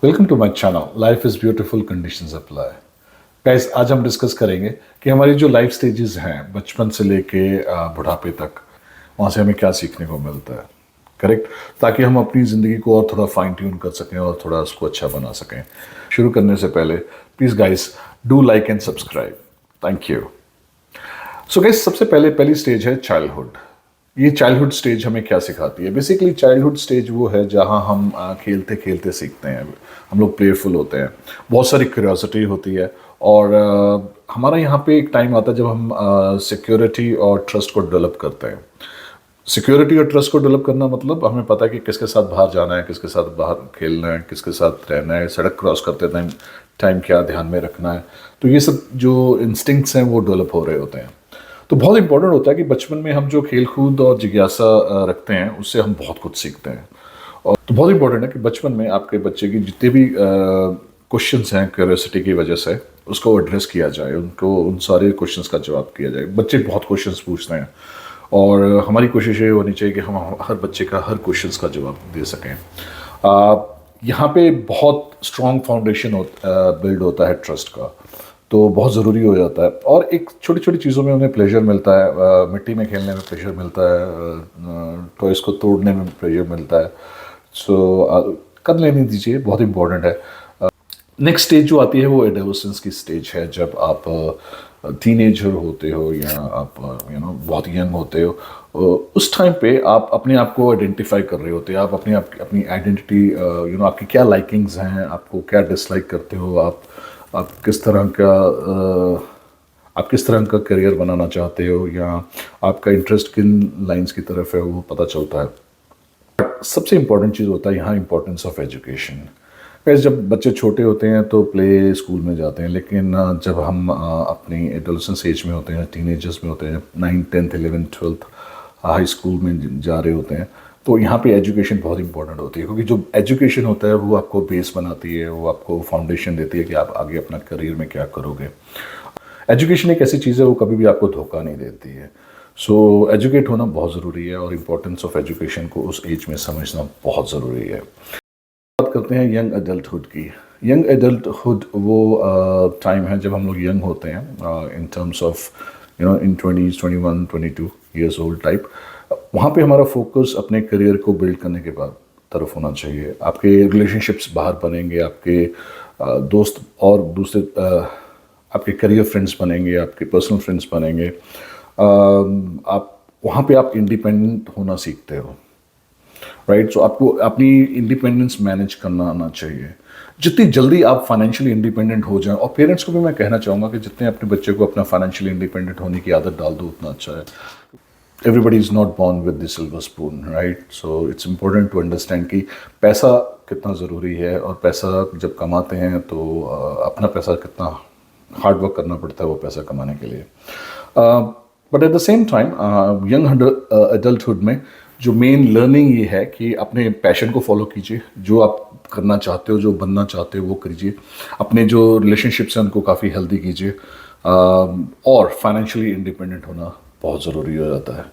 Welcome to my channel life is beautiful conditions apply. Guys, आज हम discuss करेंगे कि हमारी जो लाइफ स्टेजेस हैं बचपन से लेके बुढ़ापे तक, वहाँ से हमें क्या सीखने को मिलता है। करेक्ट, ताकि हम अपनी ज़िंदगी को और थोड़ा फाइन ट्यून कर सकें और थोड़ा उसको अच्छा बना सकें। शुरू करने से पहले please guys do like and subscribe. Thank you. So guys, सबसे पहली स्टेज है चाइल्डहुड। ये चाइल्डहुड स्टेज हमें क्या सिखाती है? बेसिकली चाइल्डहुड स्टेज वो है जहाँ हम खेलते खेलते सीखते हैं। हम लोग प्लेफुल होते हैं, बहुत सारी क्यूरियोसिटी होती है और हमारा यहाँ पे एक टाइम आता है जब हम सिक्योरिटी और ट्रस्ट को डेवलप करते हैं। सिक्योरिटी और ट्रस्ट को डेवलप करना मतलब हमें पता है कि किसके साथ बाहर जाना है, किसके साथ बाहर खेलना है, किसके साथ रहना है, सड़क क्रॉस करते टाइम टाइम क्या ध्यान में रखना है। तो ये सब जो इंस्टिंक्ट्स हैं वो डेवलप हो रहे होते हैं। तो बहुत इंपॉर्टेंट होता है कि बचपन में हम जो खेल कूद और जिज्ञासा रखते हैं उससे हम बहुत कुछ सीखते हैं। और तो बहुत इंपॉर्टेंट है कि बचपन में आपके बच्चे की जितने भी क्वेश्चंस हैं क्यूरियोसिटी की वजह से उसको एड्रेस किया जाए, उनको उन सारे क्वेश्चंस का जवाब किया जाए। बच्चे बहुत क्वेश्चंस पूछते हैं और हमारी कोशिश ये होनी चाहिए कि हम हर बच्चे का हर क्वेश्चंस का जवाब दे सकें। यहाँ पे बहुत स्ट्रॉन्ग फाउंडेशन बिल्ड होता है ट्रस्ट का, तो बहुत ज़रूरी हो जाता है। और एक छोटी छोटी चीज़ों में उन्हें प्लेजर मिलता है, मिट्टी में खेलने में प्लेजर मिलता है, टॉयज़ को तोड़ने में प्लेजर मिलता है। सो कर लेने दीजिए, बहुत इंपॉर्टेंट है। नेक्स्ट स्टेज जो आती है वो एडोलेसेंस की स्टेज है, जब आप टीनेजर होते हो या आप बहुत यंग होते हो। उस टाइम पे आप अपने आप को आइडेंटिफाई कर रहे होते हैं। आप अपनी आइडेंटिटी आपकी क्या लाइकिंग्स हैं, आपको क्या डिसलाइक करते हो, आप किस तरह का आप किस तरह का करियर बनाना चाहते हो या आपका इंटरेस्ट किन लाइंस की तरफ है वो पता चलता है। सबसे इम्पोर्टेंट चीज़ होता है यहाँ इम्पोर्टेंस ऑफ एजुकेशन। वैसे जब बच्चे छोटे होते हैं तो प्ले स्कूल में जाते हैं, लेकिन जब हम अपनी एडोलेसेंस एज में होते हैं, टीनेजर्स में होते हैं, 9th 10th 11th 12th high school में जा रहे होते हैं, तो यहाँ पे एजुकेशन बहुत इंपॉर्टेंट होती है। क्योंकि जो एजुकेशन होता है वो आपको बेस बनाती है, वो आपको फाउंडेशन देती है कि आप आगे अपना करियर में क्या करोगे। एजुकेशन एक ऐसी चीज़ है वो कभी भी आपको धोखा नहीं देती है। सो एजुकेट होना बहुत ज़रूरी है और इम्पोर्टेंस ऑफ एजुकेशन को उस एज में समझना बहुत ज़रूरी है। बात करते हैं यंग एडल्टहुड की। यंग एडल्टहुड वो टाइम है जब हम लोग यंग होते हैं, in terms of in 20s 21 22 years old type. वहाँ पे हमारा फोकस अपने करियर को बिल्ड करने के बाद तरफ होना चाहिए। आपके रिलेशनशिप्स बाहर बनेंगे, आपके दोस्त और दूसरे आपके करियर फ्रेंड्स बनेंगे, आपके पर्सनल फ्रेंड्स बनेंगे। आप वहाँ पे आप इंडिपेंडेंट होना सीखते हो, राइट। सो आपको अपनी इंडिपेंडेंस मैनेज करना आना चाहिए। जितनी जल्दी आप फाइनेंशियली इंडिपेंडेंट हो जाएं, और पेरेंट्स को भी मैं कहना चाहूँगा कि जितने अपने बच्चे को अपना फाइनेंशियली इंडिपेंडेंट होने की आदत डाल दो उतना अच्छा है। Everybody is not born with the silver spoon, right. So it's important to understand कि पैसा कितना ज़रूरी है और पैसा जब कमाते हैं तो अपना पैसा कितना हार्ड वर्क करना पड़ता है वो पैसा कमाने के लिए। But at the same time young adulthood में जो मेन लर्निंग ये है कि अपने पैशन को फॉलो कीजिए, जो आप करना चाहते हो, जो बनना चाहते हो वो कीजिए। अपने जो रिलेशनशिप्स हैं उनको काफ़ी हेल्दी कीजिए, और फाइनेंशियली इंडिपेंडेंट होना बहुत ज़रूरी हो जाता है।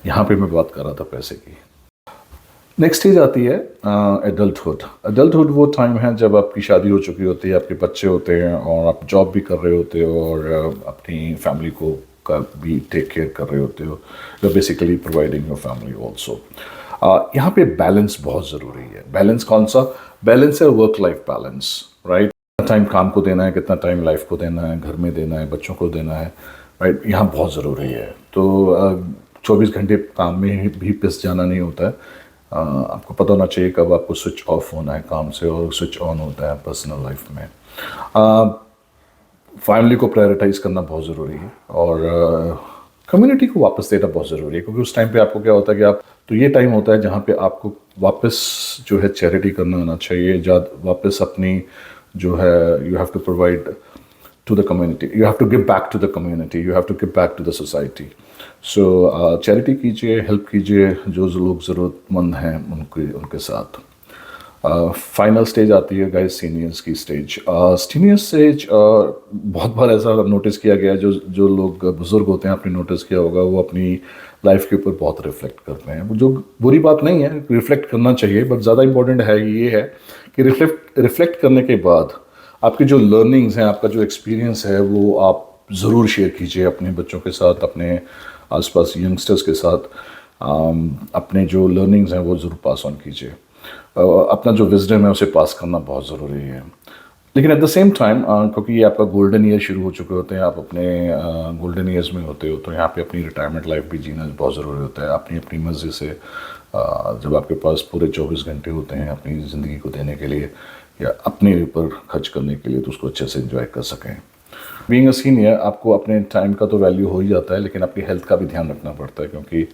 यहाँ पे मैं बात कर रहा था पैसे की। नेक्स्ट स्टेज आती है एडल्टहुड। एडल्टहुड वो टाइम है जब आपकी शादी हो चुकी होती है, आपके बच्चे होते हैं और आप जॉब भी कर रहे होते हो और अपनी फैमिली को का भी टेक केयर कर रहे होते हो। You basically providing your family also. यहाँ पे बैलेंस बहुत ज़रूरी है। बैलेंस कौन सा बैलेंस है? Work life balance, right. कितना टाइम काम को देना है, कितना टाइम लाइफ को देना है, घर में देना है, बच्चों को देना है, राइट। यहाँ बहुत ज़रूरी है। तो 24 घंटे काम में भी पिस जाना नहीं होता है। आपको पता होना चाहिए कब आपको स्विच ऑफ होना है काम से और स्विच ऑन होता है पर्सनल लाइफ में। फैमिली को प्रायोरिटाइज करना बहुत ज़रूरी है और कम्युनिटी को वापस देना बहुत ज़रूरी है। क्योंकि उस टाइम पे आपको क्या होता है कि आप तो ये टाइम होता है जहाँ पे आपको वापस जो है चैरिटी करना आना चाहिए, वापस अपनी जो है you have to provide to the community, you have to give back to the community, you have to give back to the society. So charity कीजिए, हेल्प कीजिए जो लोग ज़रूरतमंद हैं उनके साथ। फाइनल स्टेज आती है गाइस सीनियर्स की स्टेज। सीनियर स्टेज बहुत बार ऐसा नोटिस किया गया है, जो लोग बुज़ुर्ग होते हैं आपने नोटिस किया होगा, वो अपनी लाइफ के ऊपर बहुत रिफ्लेक्ट करते हैं। जो बुरी बात नहीं है, रिफ्लेक्ट करना चाहिए, बट ज़्यादा इंपॉर्टेंट है ये है कि रिफ्लेक्ट करने के बाद आपकी जो लर्निंग्स हैं, आपका जो एक्सपीरियंस है, वो आप ज़रूर शेयर कीजिए अपने बच्चों के साथ, अपने आसपास यंगस्टर्स के साथ। अपने जो लर्निंग्स हैं वो ज़रूर पास ऑन कीजिए। अपना जो विजडम है उसे पास करना बहुत ज़रूरी है। लेकिन एट द सेम टाइम, क्योंकि ये आपका गोल्डन ईयर शुरू हो चुके होते हैं, आप अपने गोल्डन ईयर्स में होते हो, तो यहाँ पे अपनी रिटायरमेंट लाइफ भी जीना बहुत ज़रूरी होता है। अपनी अपनी मर्ज़ी से जब आपके पास पूरे 24 घंटे होते हैं अपनी ज़िंदगी को देने के लिए या अपने ऊपर खर्च करने के लिए, तो उसको अच्छे से एंजॉय कर सकें। बीइंग अ सीनियर, आपको अपने टाइम का तो वैल्यू हो ही जाता है, लेकिन आपकी हेल्थ का भी ध्यान रखना पड़ता है, क्योंकि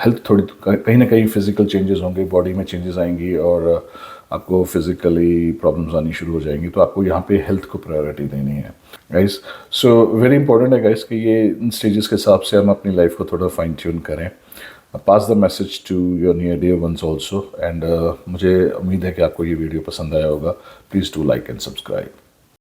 हेल्थ थोड़ी कहीं ना कहीं फिजिकल चेंजेस होंगे, बॉडी में चेंजेस आएंगी और आपको फिजिकली प्रॉब्लम्स आनी शुरू हो जाएंगी। तो आपको यहाँ पे हेल्थ को प्रायोरिटी देनी है गाइस। सो वेरी इंपॉर्टेंट है गाइस कि ये इन स्टेजेस के हिसाब से हम अपनी लाइफ को थोड़ा फाइन ट्यून करें। Pass the message to your near dear ones also, and मुझे उम्मीद है कि आपको ये वीडियो पसंद आया होगा। Please do like and subscribe.